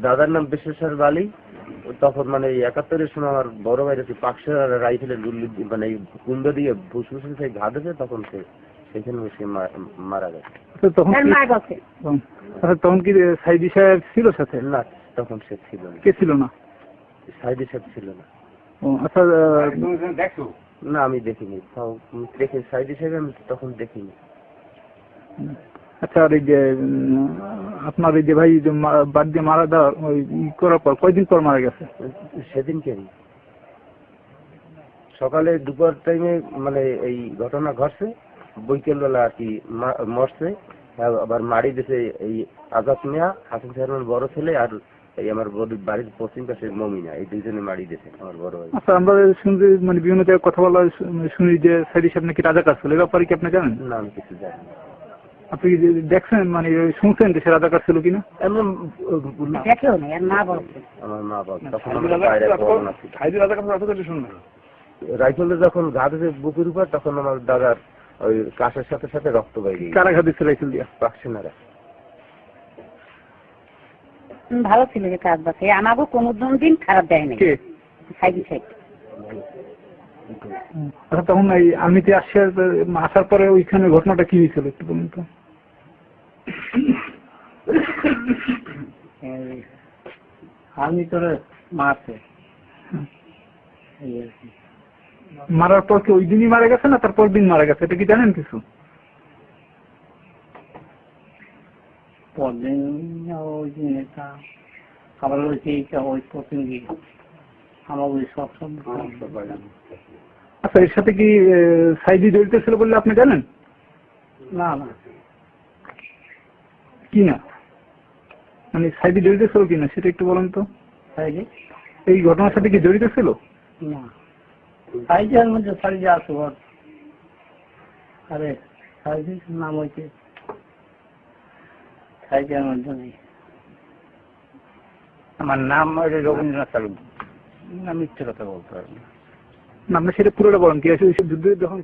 দাদার নাম বিশ্বেশ্বর বালি। তখন মানে 71-এর সময় আমার বড় ভাইয়ের পাকশা রাইফেলের গুলি মানে কুন্দ দিয়ে ফুসফুসে সেই ঘাত আছে, তখন সেখানে সে মারা গেছে। তখন কি সাইদি সাহেব ছিল সাথে? না, তখন সে ছিল না। কে ছিল না? সাইদি সাহেব ছিল না। আচ্ছা, দেখো না, আমি দেখিনি। দেখি সাইদি সাহেব আমি তখন দেখিনি। আচ্ছা, আর এই যে আপনার এই যে ভাই বাদ দিয়ে মারা দেওয়ার করার পর কয়দিন পর মারা গেছে? সেদিনকে সকালে দুপুর টাইমে মানে এই ঘটনা ঘটছে, বৈকালবেলা আর কি মরছে। আবার মারি দিয়েছে এই আজাদ মিয়া, হাসান সাহেবের বড় ছেলে, আর এই আমার বাড়ির পশ্চিম পাশে মমিনা, এই দুইজনে মারি দিয়েছে আমার বড় ভাই। আচ্ছা, আমরা শুনছি মানে বিভিন্ন জায়গায় কথা বলা শুনি যে সাইদি সাহেব নাকি রাজাকার ছিল, এই ব্যাপারে কি আপনি জানেন? না, আমি কিছু জানি না। আপনি দেখছেন মানে শুনছেন যে সে রাজাকার ছিল কিনা? আমার মা বাবা তখন রাইফেলে যখন ঘাত হয়েছে বুকের উপর, তখন আমার দাদার ওই কাশের সাথে সাথে রক্ত বাইরে। কারা ঘাত দিচ্ছে রাইফেল দিয়ে? পাকসেনারা। ভালো ছিল যে কাজ বাসে আমাকে কোনো দিন খারাপ দেয় না। সাইদি সাহেব। আচ্ছা, তখন এই আর্মিতে আসার পরে ওইখানে ঘটনাটা কি হয়েছিল একটু বলুন তো। আর্মি করে মারছে। মারার পর কি ওই দিনই মারা গেছে না তারপর দিন মারা গেছে, এটা কি জানেন কিছু? পরদিন ওই দিন এটা আবার ওই প্রতিনিধি আমার ওই সব। আচ্ছা, এর সাথে কি সাইদি জড়িত ছিল বললে আপনি জানেন? না না, কি না মানে সাইদি জড়িত ছিল কিনা সেটা একটু বলেন তো। সাইদি এই ঘটনার সাথে কি জড়িত ছিল? না, সাইজের মধ্যে সাইজে আসো। আরে সাইজের নাম হয়েছে সাইজের মধ্যে নেই। আমার নাম রবীন্দ্রনাথ তালুকদার। আমি মিথ্যে কথা বলতে পারবো না। আপনি সেটা পুরোটা বলেন কি আছে যুদ্ধ যখন